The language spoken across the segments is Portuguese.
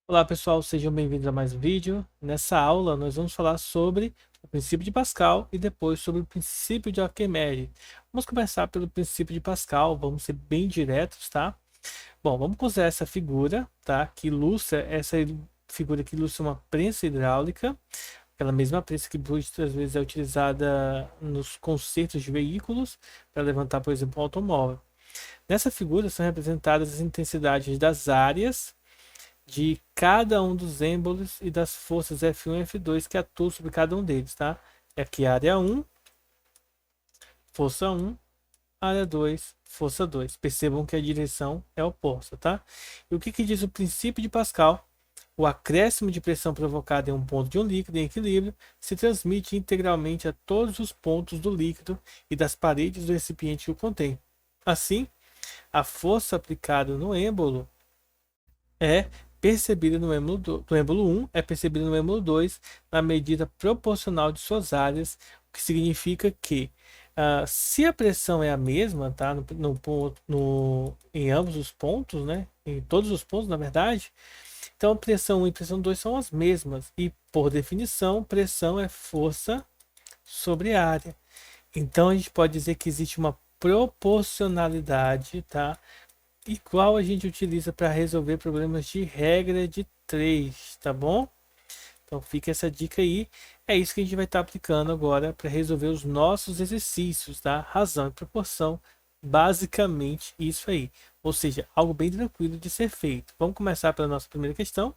Olá pessoal, sejam bem-vindos a mais um vídeo. Nessa aula nós vamos falar sobre o princípio de Pascal e depois sobre o princípio de Arquimedes. Vamos começar pelo princípio de Pascal, vamos ser bem diretos, tá? Bom, vamos considerar essa figura, tá? Que ilustra, essa figura que ilustra uma prensa hidráulica, aquela mesma prensa que muitas vezes é utilizada nos concertos de veículos para levantar, por exemplo, um automóvel. Nessa figura são representadas as intensidades das áreas de cada um dos êmbolos e das forças F1 e F2 que atuam sobre cada um deles, tá? É aqui área 1, força 1, área 2, força 2. Percebam que a direção é oposta, tá? E o que diz o princípio de Pascal? O acréscimo de pressão provocado em um ponto de um líquido em equilíbrio se transmite integralmente a todos os pontos do líquido e das paredes do recipiente que o contém. Assim, a força aplicada no êmbolo é percebida no êmbolo, do êmbolo 1 é percebida no êmbolo 2 na medida proporcional de suas áreas, o que significa que se a pressão é a mesma, tá, em ambos os pontos, né, em todos os pontos, na verdade, então pressão 1 e pressão 2 são as mesmas e, por definição, pressão é força sobre área. Então a gente pode dizer que existe uma proporcionalidade, tá? Igual a gente utiliza para resolver problemas de regra de 3, tá bom? Então fica essa dica aí. É isso que a gente vai estar aplicando agora para resolver os nossos exercícios, tá? Razão e proporção, basicamente isso aí. Ou seja, algo bem tranquilo de ser feito. Vamos começar pela nossa primeira questão.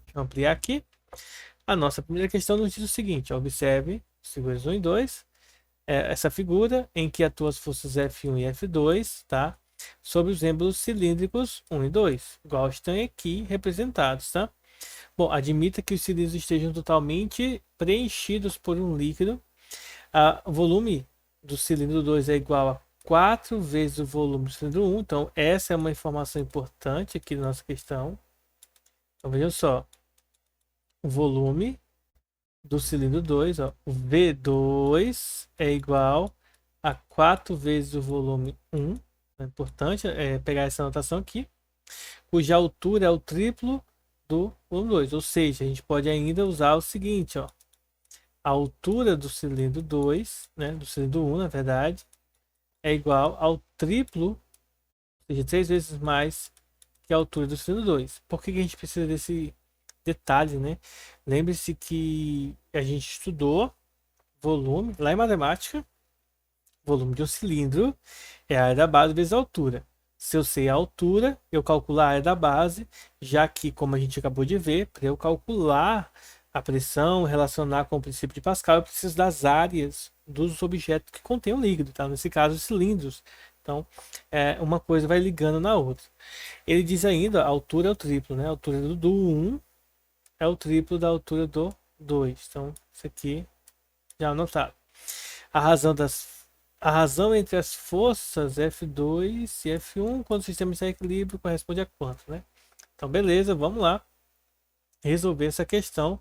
Deixa eu ampliar aqui. A nossa primeira questão nos diz o seguinte: observe os figuras 1 e 2. Essa figura em que atuam as forças F1 e F2, tá? Sobre os êmbolos cilíndricos 1 e 2, igual estão aqui representados, tá? Bom, admita que os cilindros estejam totalmente preenchidos por um líquido. O volume do cilindro 2 é igual a 4 vezes o volume do cilindro 1. Então, essa é uma informação importante aqui na nossa questão. Então, vejam só. O volume do cilindro 2, ó, o V2 é igual a 4 vezes o volume 1. É importante pegar essa anotação aqui, cuja altura é o triplo do volume 2. Ou seja, a gente pode ainda usar o seguinte, ó, a altura do cilindro 2, né, do cilindro 1, na verdade, é igual ao triplo, ou seja, 3 vezes mais que a altura do cilindro 2. Por que a gente precisa desse detalhe, né? Lembre-se que a gente estudou volume lá em matemática. Volume de um cilindro é a área da base vezes a altura. Se eu sei a altura, eu calculo a área da base, já que, como a gente acabou de ver, para eu calcular a pressão, relacionar com o princípio de Pascal, eu preciso das áreas dos objetos que contêm o líquido, tá? Nesse caso, os cilindros. Então, uma coisa vai ligando na outra. Ele diz ainda, a altura é o triplo, né? A altura do 1 é o triplo da altura do 2. Então, isso aqui já anotado. A razão das a razão entre as forças F2 e F1 quando o sistema está em equilíbrio corresponde a quanto, né? Então, beleza, vamos lá resolver essa questão,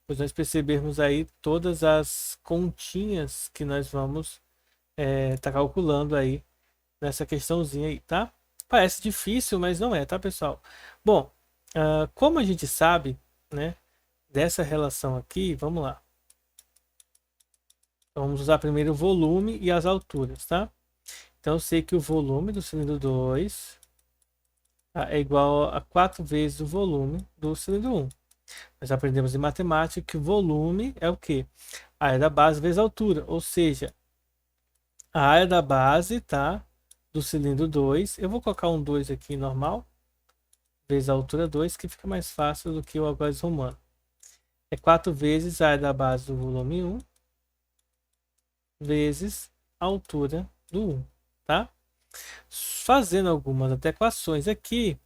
pois nós percebermos aí todas as continhas que nós vamos tá calculando aí nessa questãozinha aí, tá? Parece difícil, mas não é, tá, pessoal? Bom, como a gente sabe, né, dessa relação aqui, vamos lá. Então, vamos usar primeiro o volume e as alturas, tá? Então, eu sei que o volume do cilindro 2 é igual a 4 vezes o volume do cilindro 1. Nós aprendemos em matemática que o volume é o quê? A área da base vezes a altura, ou seja, a área da base, tá? Do cilindro 2, eu vou colocar um 2 aqui normal, vezes a altura 2, que fica mais fácil do que o algoritmo romano. É 4 vezes a área da base do volume 1, vezes a altura do 1, tá? Fazendo algumas adequações aqui,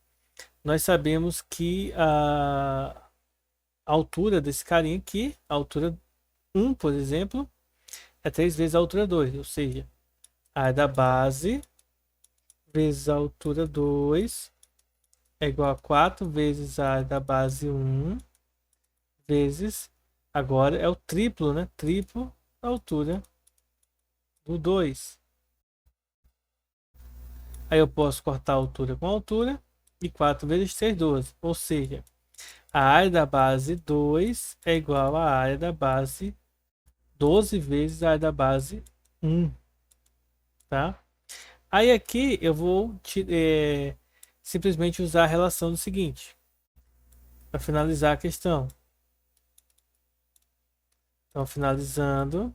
nós sabemos que a altura desse carinha aqui, a altura 1, por exemplo, é 3 vezes a altura 2, ou seja, a área da base vezes a altura 2 é igual a 4 vezes a área da base 1 vezes, agora é o triplo, né? Triplo da altura do 2. Aí eu posso cortar a altura com a altura, e 4 vezes 3, 12. Ou seja, A área da base 2 é igual à área da base 12 vezes a área da base 1, tá? Aí aqui eu vou simplesmente usar a relação do seguinte, para finalizar a questão. Então, finalizando,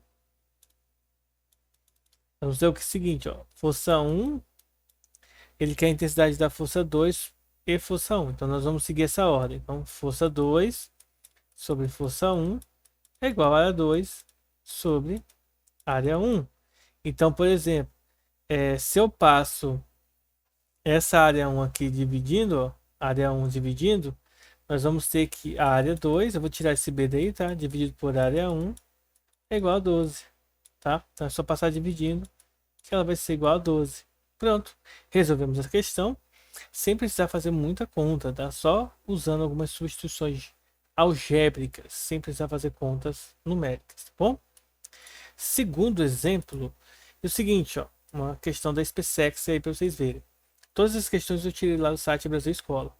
vamos dizer o que é o seguinte, ó, força 1, ele quer a intensidade da força 2 e força 1. Então, nós vamos seguir essa ordem. Então, força 2 sobre força 1 é igual a área 2 sobre área 1. Então, por exemplo, se eu passo essa área 1 aqui dividindo, ó, área 1 dividindo, nós vamos ter que a área 2, eu vou tirar esse B daí, tá? Dividido por área 1 é igual a 12, tá? Então é só passar dividindo, que ela vai ser igual a 12. Pronto, resolvemos essa questão, sem precisar fazer muita conta, tá? Só usando algumas substituições algébricas, sem precisar fazer contas numéricas, tá bom? Segundo exemplo, é o seguinte, ó, uma questão da SpaceX aí para vocês verem. Todas as questões eu tirei lá do site Brasil Escola.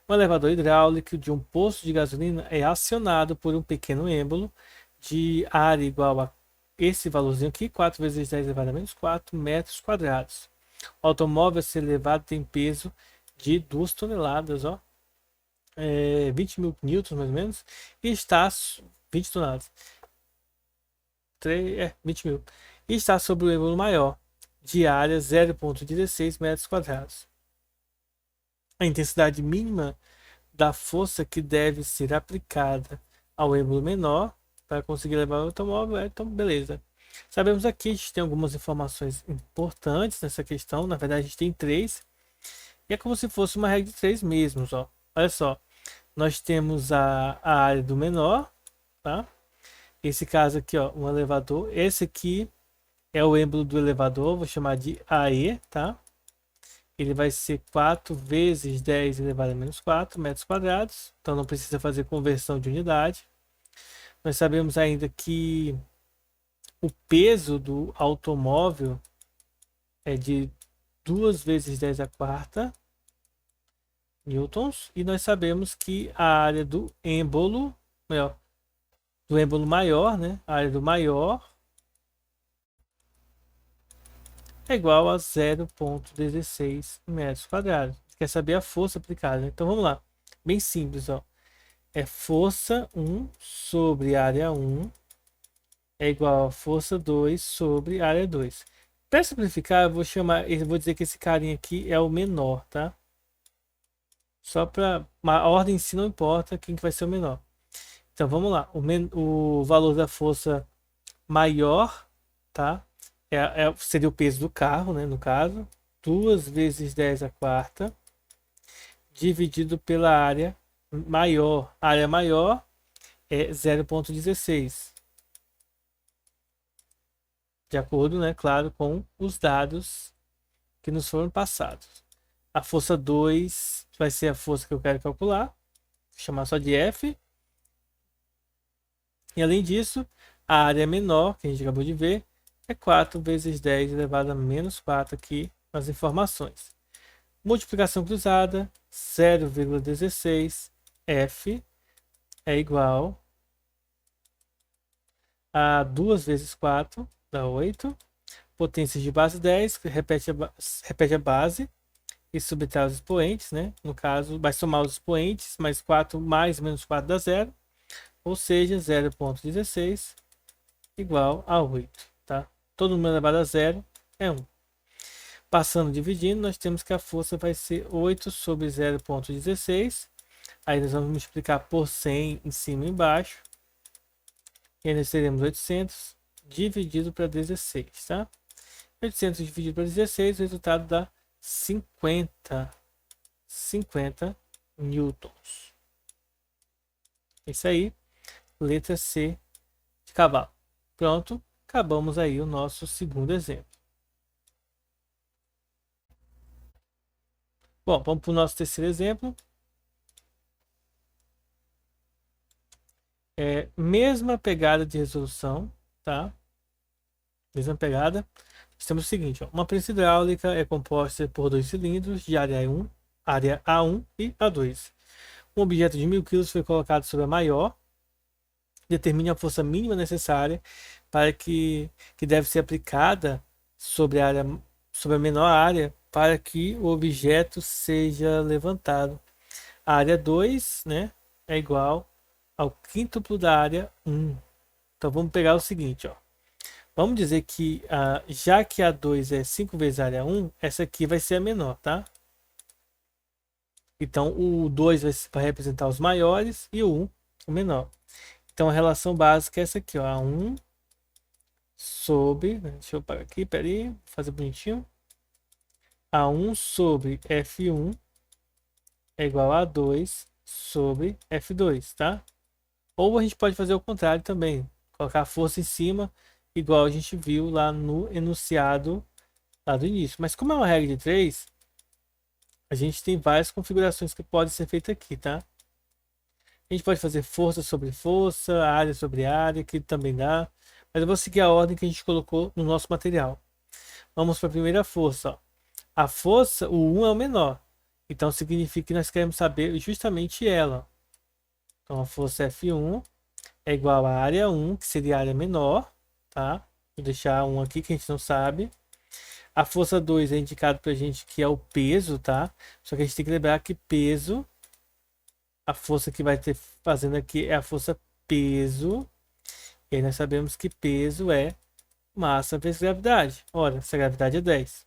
Um elevador hidráulico de um posto de gasolina é acionado por um pequeno êmbolo de área igual a esse valorzinho aqui, 4 vezes 10 elevado a menos 4 metros quadrados. O automóvel a ser levado tem peso de 2 toneladas, ó, 20 mil newtons mais ou menos, e está 20 toneladas, 20 mil, e está sobre o êmbolo maior, de área 0,16 metros quadrados. A intensidade mínima da força que deve ser aplicada ao êmbolo menor para conseguir levar o automóvel, então beleza. Sabemos aqui, a gente tem algumas informações importantes nessa questão, na verdade a gente tem três, e é como se fosse uma regra de três mesmos, ó. Olha só, nós temos a área do menor, tá? Esse caso aqui, ó, um elevador, esse aqui é o êmbolo do elevador, vou chamar de AE, tá? Ele vai ser 4 vezes 10 elevado a menos 4 metros quadrados, então não precisa fazer conversão de unidade. Nós sabemos ainda que o peso do automóvel é de 2 vezes 10 a quarta newtons, e nós sabemos que a área do êmbolo, maior, né? A área do maior é igual a 0,16 metros quadrados. Quer saber a força aplicada, né? Então vamos lá. Bem simples, ó. É força 1 sobre área 1 é igual a força 2 sobre área 2. Para simplificar, eu vou dizer que esse carinha aqui é o menor, tá? Só para a ordem em si não importa quem que vai ser o menor. Então vamos lá. O valor da força maior, tá? Seria o peso do carro, né? No caso, 2 vezes 10 a quarta dividido pela área maior. A área maior é 0,16. De acordo, né, claro, com os dados que nos foram passados. A força 2 vai ser a força que eu quero calcular. Vou chamar só de F. E além disso, a área menor, que a gente acabou de ver, é 4 vezes 10 elevado a menos 4 aqui nas informações. Multiplicação cruzada, 0,16 F é igual a 2 vezes 4, dá 8. Potência de base 10, repete a base e subtrai os expoentes, né? No caso, vai somar os expoentes, mais 4 mais menos 4 dá 0, ou seja, 0,16 igual a 8, tá? Todo número elevado a 0 é 1. Passando dividindo, nós temos que a força vai ser 8 sobre 0,16. Aí nós vamos multiplicar por 100 em cima e embaixo. E aí nós teremos 800 dividido para 16, tá? 800 dividido para 16, o resultado dá 50 newtons. Isso aí, letra C de cavalo. Pronto, acabamos aí o nosso segundo exemplo. Bom, vamos para o nosso terceiro exemplo. Mesma pegada de resolução, tá? Mesma pegada. Nós temos o seguinte, ó, uma prensa hidráulica é composta por dois cilindros de área A1 e A2. Um objeto de 1000 kg foi colocado sobre a maior. Determine a força mínima necessária para que deve ser aplicada sobre sobre a menor área para que o objeto seja levantado. A área 2, né, é igual ao quíntuplo da área 1. Então vamos pegar o seguinte, ó. Vamos dizer que já que a 2 é 5 vezes a área 1, essa aqui vai ser a menor, tá? Então o 2 vai representar os maiores e o 1 o menor. Então a relação básica é essa aqui, ó, A1 sobre, deixa eu parar aqui, peraí, vou fazer bonitinho. A1 sobre F1 é igual a 2 sobre F2, tá? Ou a gente pode fazer o contrário também, colocar a força em cima, igual a gente viu lá no enunciado lá do início. Mas como é uma regra de 3, a gente tem várias configurações que podem ser feitas aqui, tá? A gente pode fazer força sobre força, área sobre área, que também dá. Mas eu vou seguir a ordem que a gente colocou no nosso material. Vamos para a primeira força, ó. A força, o 1 é o menor. Então significa que nós queremos saber justamente ela. Então a força F1 é igual à área 1, que seria a área menor, tá? Vou deixar 1 aqui que a gente não sabe. A força 2 é indicado para a gente que é o peso, tá? Só que a gente tem que lembrar que peso, a força que vai ter fazendo aqui é a força peso. E aí nós sabemos que peso é massa vezes gravidade. Ora, se a gravidade é 10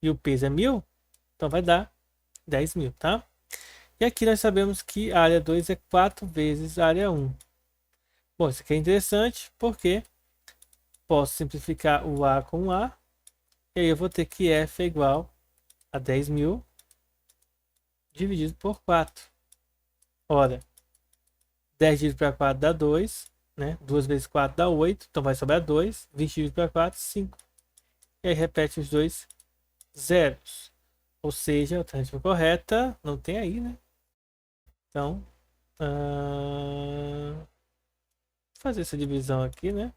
e o peso é 1000, então vai dar 10.000, tá? E aqui nós sabemos que a área 2 é 4 vezes a área 1. Bom, isso aqui é interessante porque posso simplificar o A com o A. E aí eu vou ter que F é igual a 10.000 dividido por 4. Ora, 10 dividido para 4 dá 2, né? 2 vezes 4 dá 8, então vai sobrar 2. 20 dividido para 4, 5. E aí repete os dois zeros. Ou seja, a alternativa correta não tem aí, né? Então, vou fazer essa divisão aqui, né?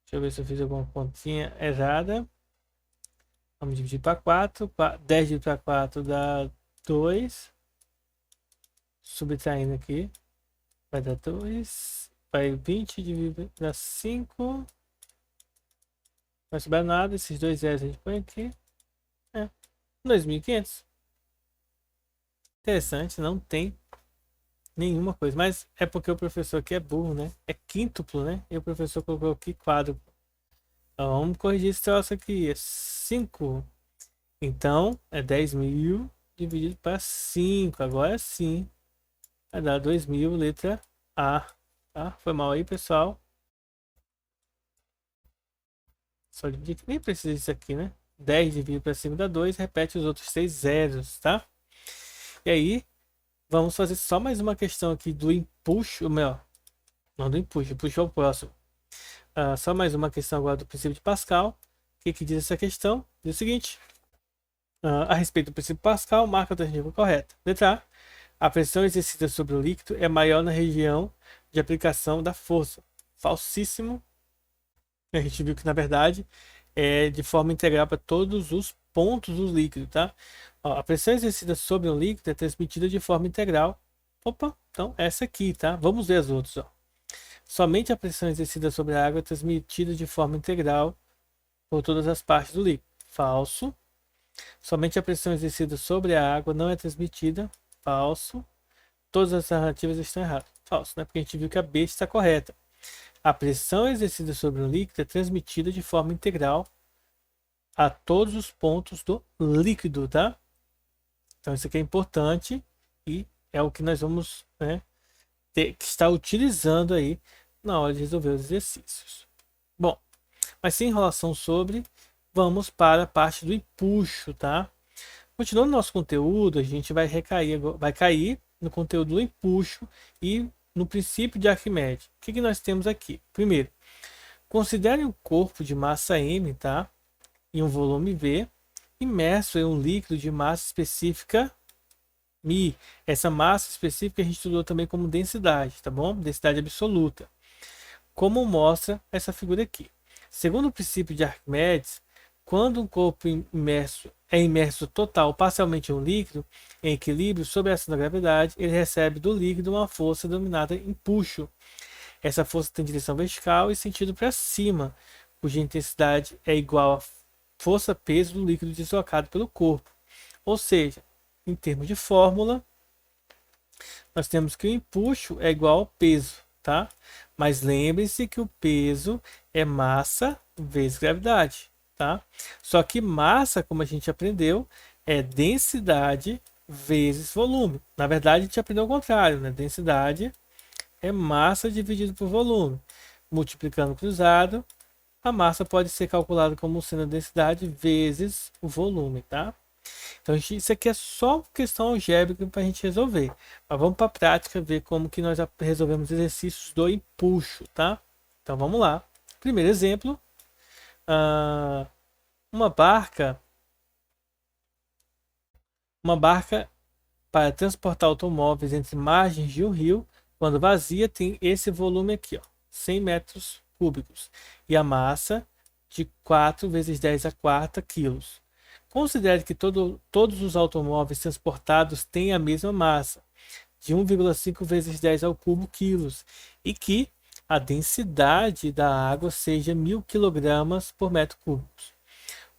Deixa eu ver se eu fiz alguma continha errada. Vamos dividir para 4. 10 dividido para 4 dá 2. Subtraindo aqui. Vai dar 2. Vai 20 dividido para 5. Não vai sobrar nada. Esses dois zeros a gente põe aqui. 2.500. Interessante, não tem nenhuma coisa. Mas é porque o professor aqui é burro, né? É quíntuplo, né? E o professor colocou aqui quádruplo. Então vamos corrigir esse troço aqui. É 5. Então é 10.000 dividido para 5. Agora sim. Vai dar 2.000, letra A. Tá? Foi mal aí, pessoal. Só dividir que nem precisa disso aqui, né? 10 dividido para 5 dá 2. Repete os outros 6 zeros, tá? E aí, vamos fazer só mais uma questão aqui do empuxo. Ou melhor, não do empuxo, empuxo é o próximo. Só mais uma questão agora do princípio de Pascal. O que diz essa questão? Diz o seguinte. A respeito do princípio de Pascal, marca a alternativa correta. Letra A. A pressão exercida sobre o líquido é maior na região de aplicação da força. Falsíssimo. A gente viu que, na verdade, é de forma integral para todos os pontos do líquido, tá? Ó, a pressão exercida sobre um líquido é transmitida de forma integral. Opa, então essa aqui, tá? Vamos ver as outras, ó. Somente a pressão exercida sobre a água é transmitida de forma integral por todas as partes do líquido. Falso. Somente a pressão exercida sobre a água não é transmitida. Falso. Todas as alternativas estão erradas. Falso, né? Porque a gente viu que a B está correta. A pressão exercida sobre um líquido é transmitida de forma integral a todos os pontos do líquido, tá? Então isso aqui é importante e é o que nós vamos, né, ter que estar utilizando aí na hora de resolver os exercícios. Bom, mas sem enrolação sobre, vamos para a parte do empuxo, tá? Continuando nosso conteúdo, a gente vai cair no conteúdo do empuxo e no princípio de Arquimedes. O que nós temos aqui? Primeiro, considere um corpo de massa m, tá? E um volume v, imerso em um líquido de massa específica μ. Essa massa específica a gente estudou também como densidade, tá bom? Densidade absoluta. Como mostra essa figura aqui. Segundo o princípio de Arquimedes, quando um corpo é imerso total ou parcialmente em um líquido, em equilíbrio, sob a ação da gravidade, ele recebe do líquido uma força denominada empuxo. Essa força tem direção vertical e sentido para cima, cuja intensidade é igual à força-peso do líquido deslocado pelo corpo. Ou seja, em termos de fórmula, nós temos que o empuxo é igual ao peso, tá? Mas lembre-se que o peso é massa vezes gravidade, tá? Só que massa, como a gente aprendeu, é densidade vezes volume. Na verdade, a gente aprendeu o contrário, né? Densidade é massa dividido por volume. Multiplicando cruzado, a massa pode ser calculada como sendo a densidade vezes o volume, tá? Então isso aqui é só questão algébrica para a gente resolver. Mas vamos para a prática ver como que nós resolvemos exercícios do empuxo, tá? Então vamos lá. Primeiro exemplo, uma barca para transportar automóveis entre margens de um rio, quando vazia, tem esse volume aqui, ó, 100 metros cúbicos, e a massa de 4 vezes 10 a quarta quilos. Considere que todos os automóveis transportados têm a mesma massa, de 1,5 vezes 10 ao cubo quilos, e que a densidade da água seja 1000 kg por metro cúbico.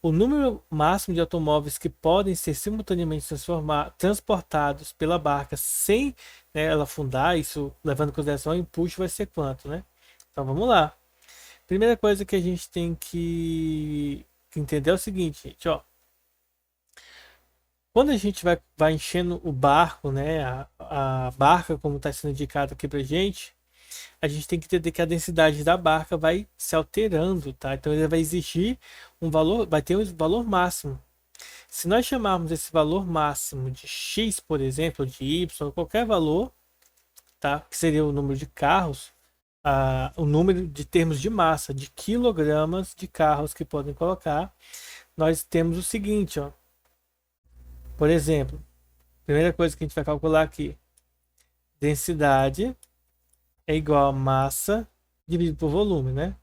O número máximo de automóveis que podem ser simultaneamente transportados pela barca sem, né, ela afundar, isso levando em consideração o empuxo, vai ser quanto, né? Então vamos lá. Primeira coisa que a gente tem que entender é o seguinte, gente, ó. Quando a gente vai enchendo o barco, né, a barca, como está sendo indicado aqui para a gente tem que entender que a densidade da barca vai se alterando, tá? Então ele vai exigir um valor, vai ter um valor máximo. Se nós chamarmos esse valor máximo de x, por exemplo, de y, qualquer valor, tá? Que seria o número de carros, o número de termos de massa, de quilogramas de carros que podem colocar, nós temos o seguinte, ó. Por exemplo, primeira coisa que a gente vai calcular aqui, densidade é igual a massa dividido por volume, né?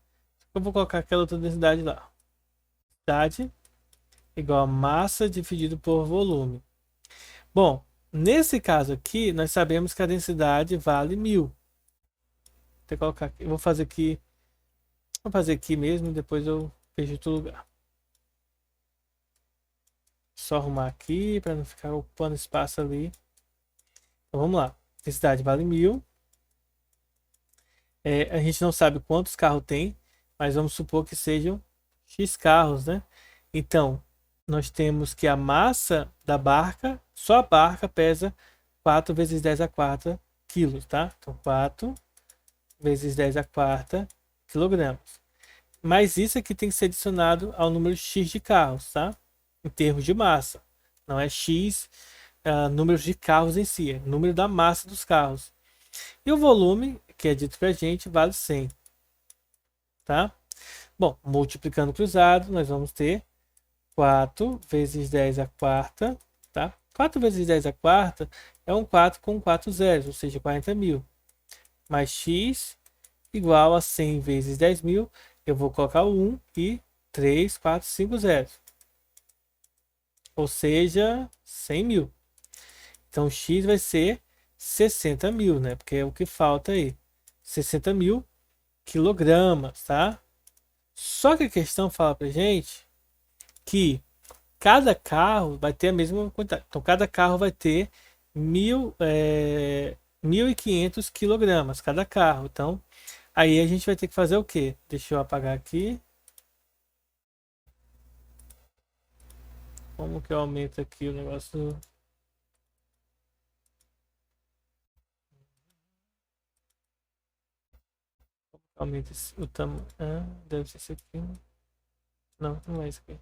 Eu vou colocar aquela outra densidade lá. Densidade igual a massa dividido por volume. Bom, nesse caso aqui, nós sabemos que a densidade vale 1000. Vou colocar aqui, vou fazer aqui mesmo, depois eu vejo outro lugar. Só arrumar aqui para não ficar ocupando espaço ali. Então vamos lá. Densidade vale 1000. A gente não sabe quantos carros tem, mas vamos supor que sejam X carros, né? Então, nós temos que a massa da barca, só a barca pesa 4 vezes 10 a quarta quilos, tá? Então, 4 vezes 10 a quarta quilogramas. Mas isso aqui tem que ser adicionado ao número X de carros, tá? Em termos de massa. Não é X números de carros em si, é número da massa dos carros. E o volume, que é dito pra gente, vale 100. Tá? Bom, multiplicando cruzado, nós vamos ter 4 vezes 10 a quarta, tá? 4 vezes 10 a quarta é um 4 com 4 zeros, ou seja, 40.000. Mais x igual a 100 vezes 10.000, eu vou colocar o 1 e 3, 4, 5 zeros. Ou seja, 100.000. Então, x vai ser 60.000, né? Porque é o que falta aí. 60.000 quilogramas, tá? Só que a questão fala pra gente que cada carro vai ter a mesma quantidade. Então, cada carro vai ter 1.500 quilogramas, cada carro. Então, aí a gente vai ter que fazer o quê? Deixa eu apagar aqui. Como que eu aumento aqui o negócio? Aumenta o tamanho. Deve ser esse aqui. Não, não é esse aqui.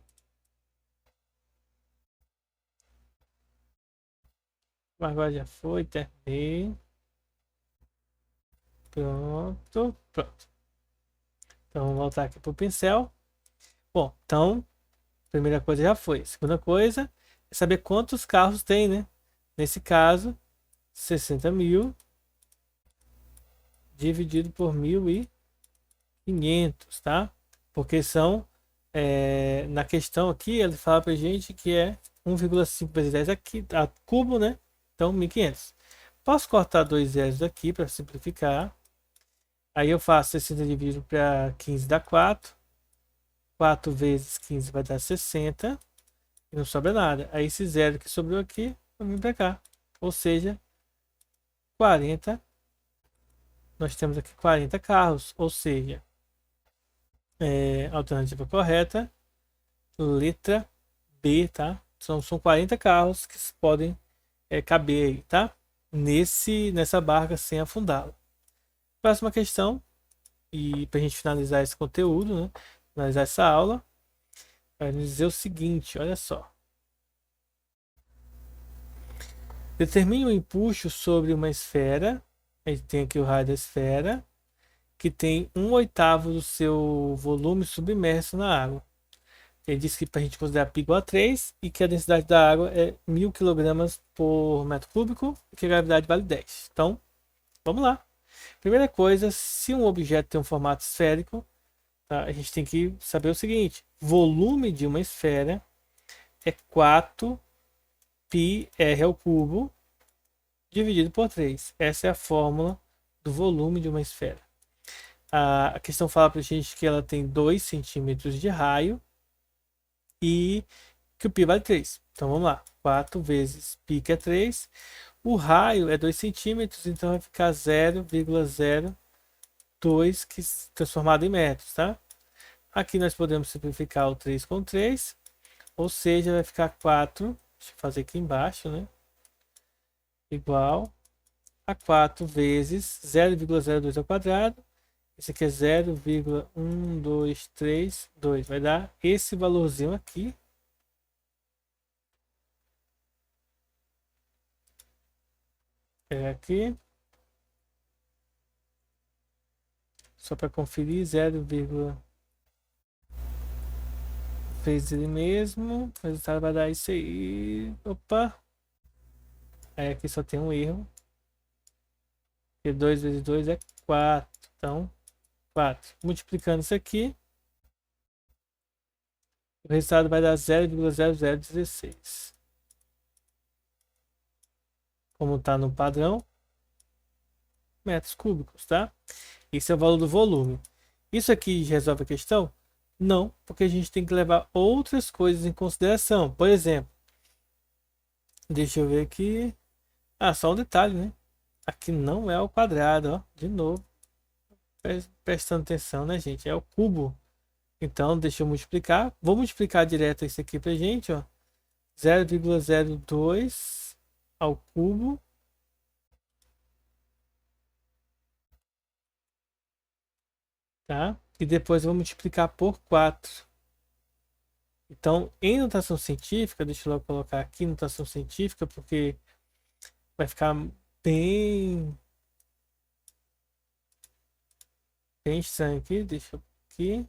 Agora já foi, terminei. Pronto, pronto. Então vamos voltar aqui para o pincel. Bom, então, primeira coisa já foi. Segunda coisa é saber quantos carros tem, né? Nesse caso, 60.000 dividido por 1.500, tá? Porque são na questão aqui, ele fala pra gente que é 1,5 vezes 10 aqui, a cubo, né? Então, 1.500. Posso cortar dois zeros aqui para simplificar. Aí eu faço 60 dividido para 15 dá 4. 4 vezes 15 vai dar 60. E não sobra nada. Aí esse zero que sobrou aqui, vai vir para cá. Ou seja, 40. Nós temos aqui 40 carros. Ou seja, alternativa correta, letra B, tá? São 40 carros que podem caber aí, tá? Nessa barca sem afundá-la. Próxima questão, e para a gente finalizar esse conteúdo, né? Finalizar essa aula, vai nos dizer o seguinte, olha só. Determine o empuxo sobre uma esfera, a gente tem aqui o raio da esfera, que tem 1/8 do seu volume submerso na água. Ele disse que para a gente considerar π igual a 3 e que a densidade da água é 1.000 kg por metro cúbico e que a gravidade vale 10. Então, vamos lá. Primeira coisa, se um objeto tem um formato esférico, tá, a gente tem que saber o seguinte: volume de uma esfera é 4 πr ao cubo dividido por 3. Essa é a fórmula do volume de uma esfera. A questão fala para a gente que ela tem 2 centímetros de raio e que o π vale 3. Então vamos lá, 4 vezes π, que é 3. O raio é 2 centímetros, então vai ficar 0,02 transformado em metros, tá? Aqui nós podemos simplificar o 3 com 3, ou seja, vai ficar 4, deixa eu fazer aqui embaixo, né? Igual a 4 vezes 0,02 ao quadrado. Esse aqui é 0,1232. Vai dar esse valorzinho aqui. Pega aqui. Só para conferir, 0, fez ele mesmo. O resultado vai dar isso aí. Opa! Aí aqui só tem um erro. E 2 vezes 2 é 4. Então, 4. Multiplicando isso aqui, o resultado vai dar 0,0016. Como está no padrão, metros cúbicos, tá? Esse é o valor do volume. Isso aqui resolve a questão? Não, porque a gente tem que levar outras coisas em consideração. Por exemplo, deixa eu ver aqui. Só um detalhe, né? Aqui não é ao quadrado, ó. De novo. Prestando atenção, né, gente? É o cubo. Então, deixa eu multiplicar. Vou multiplicar direto isso aqui pra gente, ó. 0,02 ao cubo. Tá? E depois eu vou multiplicar por 4. Então, em notação científica, deixa eu colocar aqui notação científica, porque vai ficar bem estranho aqui. Deixa eu aqui.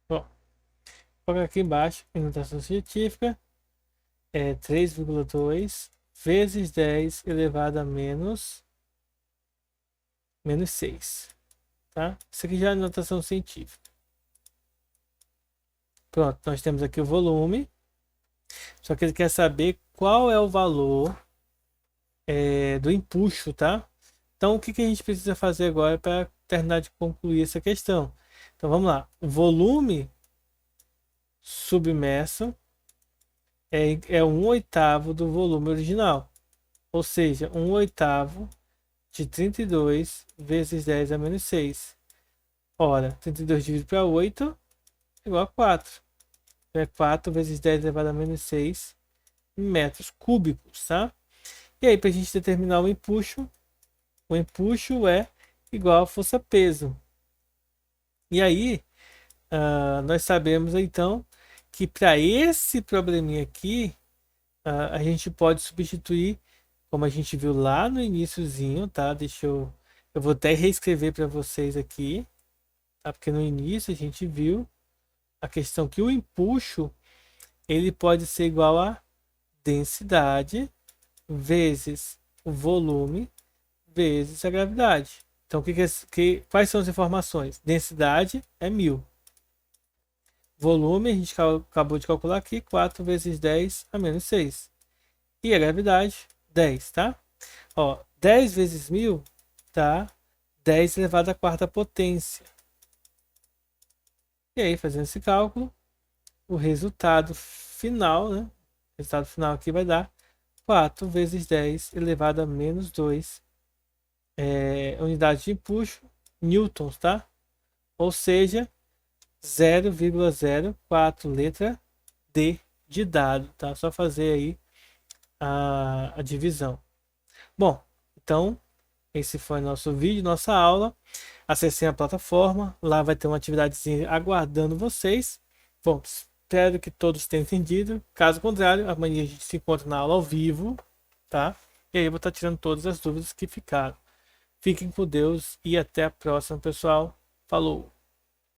Bom, vou colocar aqui embaixo, em notação científica, é 3,2 vezes 10 elevado a menos 6. Tá? Isso aqui já é notação científica. Pronto, nós temos aqui o volume. Só que ele quer saber qual é o valor do empuxo, tá? Então, o que a gente precisa fazer agora para terminar de concluir essa questão? Então, vamos lá. O volume submerso é 1/8 do volume original. Ou seja, 1/8 de 32 vezes 10 a menos 6. Ora, 32 dividido para 8 igual a 4. Então, é 4 vezes 10 elevado a menos 6 metros cúbicos, tá? E aí, para a gente determinar o empuxo é igual a força-peso. E aí, nós sabemos então que para esse probleminha aqui, a gente pode substituir, como a gente viu lá no iniciozinho, tá? Eu vou até reescrever para vocês aqui, tá? Porque no início a gente viu a questão que o empuxo ele pode ser igual a densidade vezes o volume vezes a gravidade. Então, quais são as informações? Densidade é 1000. Volume, a gente acabou de calcular aqui, 4 vezes 10 a menos 6. E a gravidade, 10, tá? Ó, 10 vezes 1000 dá 10 elevado à quarta potência. E aí, fazendo esse cálculo, o resultado final, né? O resultado final aqui vai dar 4 vezes 10 elevado a menos 2 unidade de empuxo, newtons, tá? Ou seja, 0,04 letra D de dado, tá? Só fazer aí a divisão. Bom, então esse foi nosso vídeo, nossa aula. Acessem a plataforma, lá vai ter uma atividadezinha aguardando vocês. Bom, espero que todos tenham entendido. Caso contrário, amanhã a gente se encontra na aula ao vivo, tá? E aí eu vou estar tirando todas as dúvidas que ficaram. Fiquem com Deus e até a próxima, pessoal. Falou!